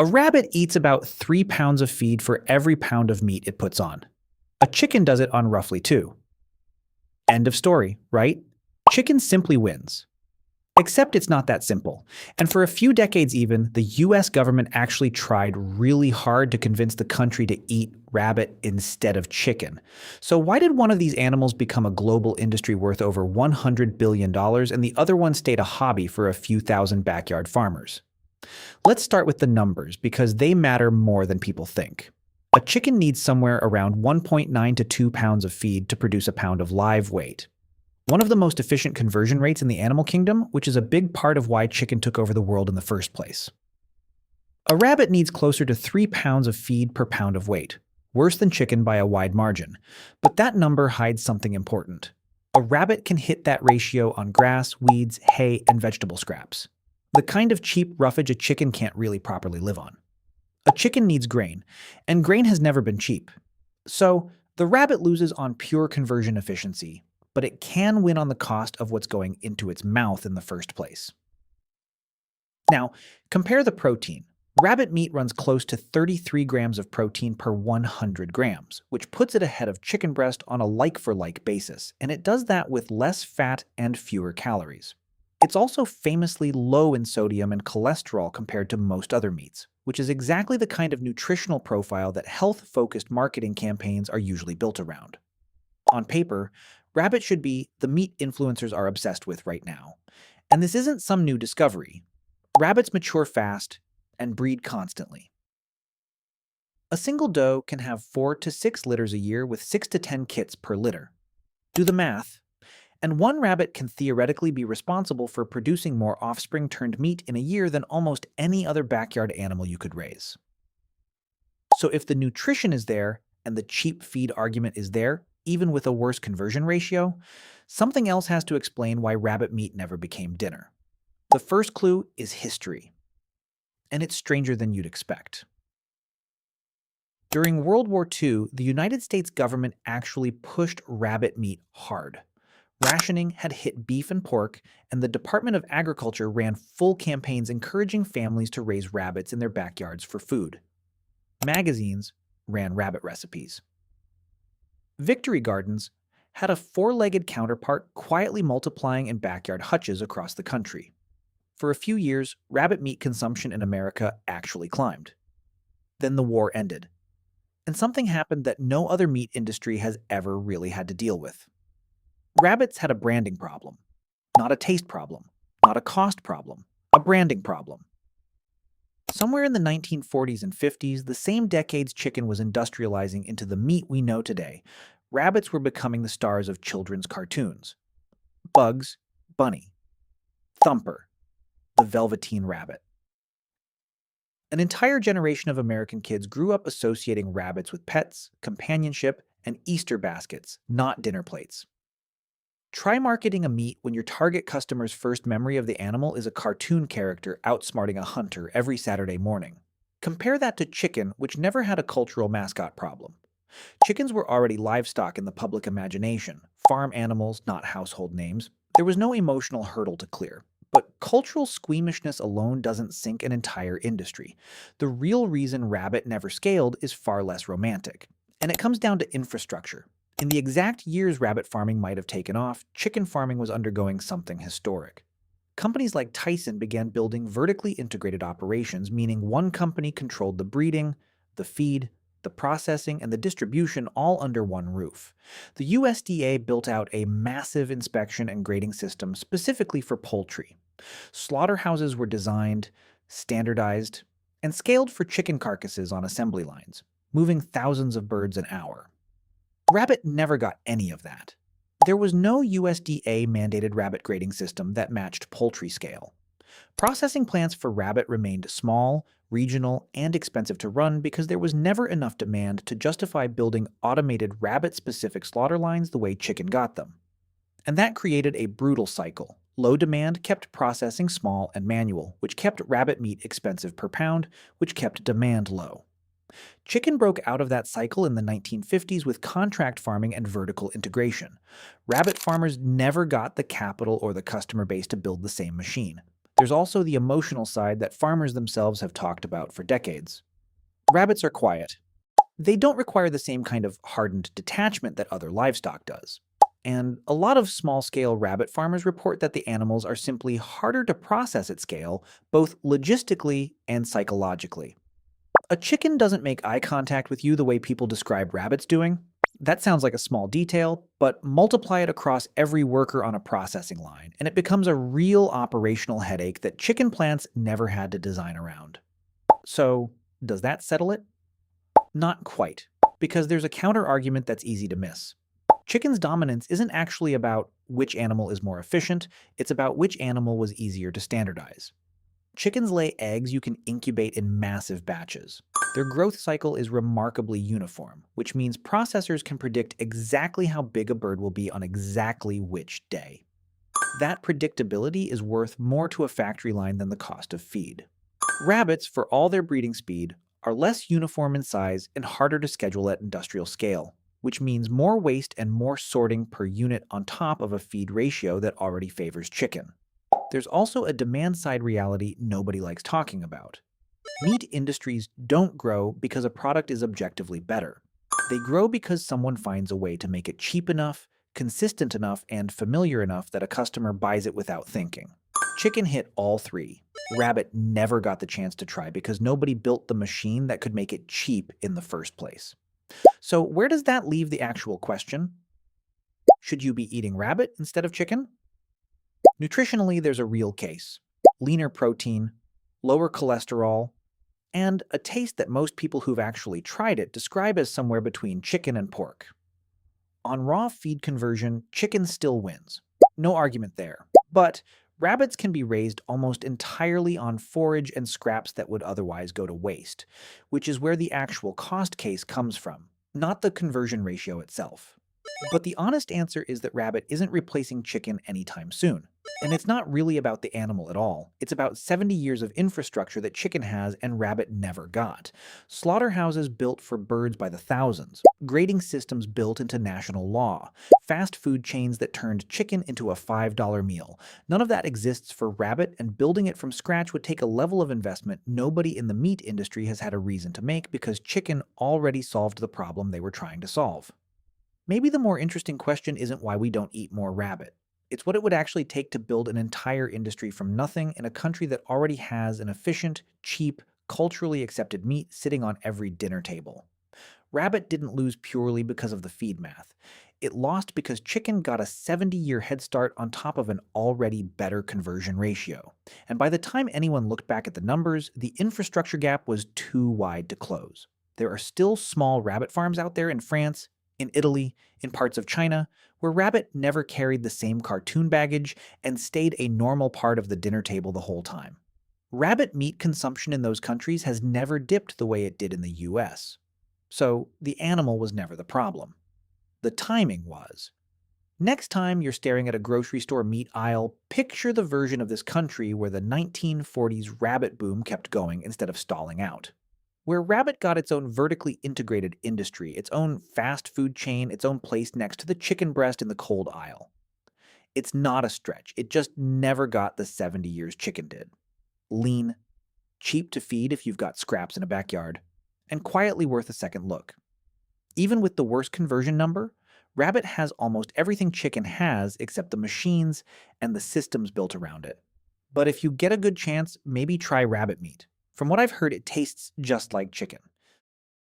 A rabbit eats about 3 pounds of feed for every pound of meat it puts on. A chicken does it on roughly 2. End of story, right? Chicken simply wins. Except it's not that simple. And for a few decades even, the US government actually tried really hard to convince the country to eat rabbit instead of chicken. So why did one of these animals become a global industry worth over $100 billion and the other one stayed a hobby for a few thousand backyard farmers? Let's start with the numbers because they matter more than people think. A chicken needs somewhere around 1.9 to 2 pounds of feed to produce a pound of live weight. One of the most efficient conversion rates in the animal kingdom, which is a big part of why chicken took over the world in the first place. A rabbit needs closer to 3 pounds of feed per pound of weight, worse than chicken by a wide margin. But that number hides something important. A rabbit can hit that ratio on grass, weeds, hay, and vegetable scraps. The kind of cheap roughage a chicken can't really properly live on. A chicken needs grain, and grain has never been cheap. So, the rabbit loses on pure conversion efficiency, but it can win on the cost of what's going into its mouth in the first place. Now, compare the protein. Rabbit meat runs close to 33 grams of protein per 100 grams, which puts it ahead of chicken breast on a like-for-like basis, and it does that with less fat and fewer calories. It's also famously low in sodium and cholesterol compared to most other meats, which is exactly the kind of nutritional profile that health-focused marketing campaigns are usually built around. On paper, rabbit should be the meat influencers are obsessed with right now. And this isn't some new discovery. Rabbits mature fast and breed constantly. A single doe can have 4 to 6 litters a year with 6 to 10 kits per litter. Do the math. And one rabbit can theoretically be responsible for producing more offspring turned meat in a year than almost any other backyard animal you could raise. So if the nutrition is there and the cheap feed argument is there, even with a worse conversion ratio, something else has to explain why rabbit meat never became dinner. The first clue is history. And it's stranger than you'd expect. During World War II, the United States government actually pushed rabbit meat hard. Rationing had hit beef and pork, and the Department of Agriculture ran full campaigns encouraging families to raise rabbits in their backyards for food. Magazines ran rabbit recipes. Victory gardens had a 4-legged counterpart quietly multiplying in backyard hutches across the country. For a few years, rabbit meat consumption in America actually climbed. Then the war ended, and something happened that no other meat industry has ever really had to deal with. Rabbits had a branding problem, not a taste problem, not a cost problem, a branding problem. Somewhere in the 1940s and 50s, the same decades chicken was industrializing into the meat we know today, rabbits were becoming the stars of children's cartoons. Bugs Bunny, Thumper, the Velveteen Rabbit. An entire generation of American kids grew up associating rabbits with pets, companionship, and Easter baskets, not dinner plates. Try marketing a meat when your target customer's first memory of the animal is a cartoon character outsmarting a hunter every Saturday morning. Compare that to chicken, which never had a cultural mascot problem. Chickens were already livestock in the public imagination, farm animals, not household names. There was no emotional hurdle to clear. But cultural squeamishness alone doesn't sink an entire industry. The real reason rabbit never scaled is far less romantic. And it comes down to infrastructure. In the exact years rabbit farming might have taken off, chicken farming was undergoing something historic. Companies like Tyson began building vertically integrated operations, meaning one company controlled the breeding, the feed, the processing, and the distribution all under one roof. The USDA built out a massive inspection and grading system specifically for poultry. Slaughterhouses were designed, standardized, and scaled for chicken carcasses on assembly lines, moving thousands of birds an hour. Rabbit never got any of that. There was no USDA-mandated rabbit grading system that matched poultry scale. Processing plants for rabbit remained small, regional, and expensive to run because there was never enough demand to justify building automated rabbit-specific slaughter lines the way chicken got them. And that created a brutal cycle. Low demand kept processing small and manual, which kept rabbit meat expensive per pound, which kept demand low. Chicken broke out of that cycle in the 1950s with contract farming and vertical integration. Rabbit farmers never got the capital or the customer base to build the same machine. There's also the emotional side that farmers themselves have talked about for decades. Rabbits are quiet. They don't require the same kind of hardened detachment that other livestock does. And a lot of small-scale rabbit farmers report that the animals are simply harder to process at scale, both logistically and psychologically. A chicken doesn't make eye contact with you the way people describe rabbits doing. That sounds like a small detail, but multiply it across every worker on a processing line, and it becomes a real operational headache that chicken plants never had to design around. So, does that settle it? Not quite, because there's a counter argument that's easy to miss. Chicken's dominance isn't actually about which animal is more efficient, it's about which animal was easier to standardize. Chickens lay eggs you can incubate in massive batches. Their growth cycle is remarkably uniform, which means processors can predict exactly how big a bird will be on exactly which day. That predictability is worth more to a factory line than the cost of feed. Rabbits, for all their breeding speed, are less uniform in size and harder to schedule at industrial scale, which means more waste and more sorting per unit on top of a feed ratio that already favors chicken. There's also a demand-side reality nobody likes talking about. Meat industries don't grow because a product is objectively better. They grow because someone finds a way to make it cheap enough, consistent enough, and familiar enough that a customer buys it without thinking. Chicken hit all three. Rabbit never got the chance to try because nobody built the machine that could make it cheap in the first place. So where does that leave the actual question? Should you be eating rabbit instead of chicken? Nutritionally, there's a real case. Leaner protein, lower cholesterol, and a taste that most people who've actually tried it describe as somewhere between chicken and pork. On raw feed conversion, chicken still wins. No argument there. But rabbits can be raised almost entirely on forage and scraps that would otherwise go to waste, which is where the actual cost case comes from, not the conversion ratio itself. But the honest answer is that rabbit isn't replacing chicken anytime soon. And it's not really about the animal at all. It's about 70 years of infrastructure that chicken has and rabbit never got. Slaughterhouses built for birds by the thousands, grading systems built into national law, fast food chains that turned chicken into a $5 meal. None of that exists for rabbit, and building it from scratch would take a level of investment nobody in the meat industry has had a reason to make because chicken already solved the problem they were trying to solve. Maybe the more interesting question isn't why we don't eat more rabbit. It's what it would actually take to build an entire industry from nothing in a country that already has an efficient, cheap, culturally accepted meat sitting on every dinner table. Rabbit didn't lose purely because of the feed math. It lost because chicken got a 70-year head start on top of an already better conversion ratio. And by the time anyone looked back at the numbers, the infrastructure gap was too wide to close. There are still small rabbit farms out there in France, in Italy, in parts of China, where rabbit never carried the same cartoon baggage and stayed a normal part of the dinner table the whole time. Rabbit meat consumption in those countries has never dipped the way it did in the US. So the animal was never the problem. The timing was. Next time you're staring at a grocery store meat aisle, picture the version of this country where the 1940s rabbit boom kept going instead of stalling out. Where rabbit got its own vertically integrated industry, its own fast food chain, its own place next to the chicken breast in the cold aisle. It's not a stretch. It just never got the 70 years chicken did. Lean, cheap to feed if you've got scraps in a backyard, and quietly worth a second look. Even with the worst conversion number, rabbit has almost everything chicken has except the machines and the systems built around it. But if you get a good chance, maybe try rabbit meat. From what I've heard, it tastes just like chicken.